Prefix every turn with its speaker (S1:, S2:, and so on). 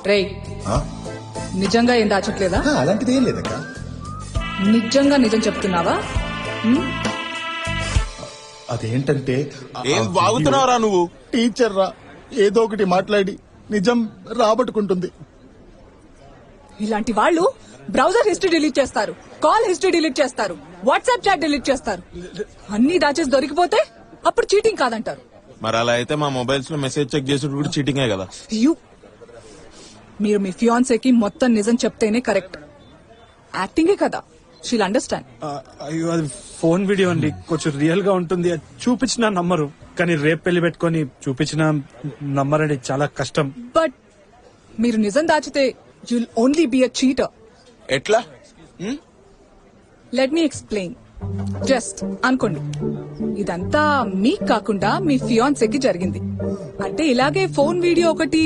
S1: రేయ్ నిజంగా ఏం దాచట్లేదా?
S2: అలాంటిది ఏం లేదక్క.
S1: నిజంగా నిజం చెప్తున్నావా?
S2: అదేంటంటే
S3: ఏం వాగుతున్నావురా నువ్వు?
S2: టీచర్ రా ఏదో ఒకటి మాట్లాడి నిజం రాబట్టుకుంటుంది.
S1: ఇలాంటి వాళ్ళు బ్రౌజర్ హిస్టరీ డిలీట్ చేస్తారు, కాల్ హిస్టరీ డిలీట్ చేస్తారు, వాట్సాప్ చాట్ డిలీట్ చేస్తారు. అన్ని దాచేసి దొరికిపోతే అప్పుడు చీటింగ్ కాదంటారు.
S3: మరి అలా అయితే మా మొబైల్స్ లో మెసేజ్ చెక్ చేసుడు కూడా చీటింగే కదా.
S1: మీరు మీ ఫియాన్సేకి మొత్తం నిజం చెప్తేనే కరెక్ట్. యాక్టింగే కదా, షీల్ అండర్స్టాండ్.
S4: అయ్యో అది ఫోన్ వీడియో అండి, కొంచెం రియల్ గా ఉంటుంది. అది చూపించిన నమ్మరు, కానీ రేపు పెళ్లి పెట్టుకుని చూపించిన నమ్మరండి, చాలా కష్టం.
S1: బట్ మీరు నిజం దాచితే you'll only be a cheater.
S3: ఎట్లా?
S1: Let me explain. జస్ట్ అనుకోండి, ఇదంతా మీకు కాకుండా మీ ఫియాన్సేకి జరిగింది అంటే ఇలాగే ఫోన్ వీడియో ఒకటి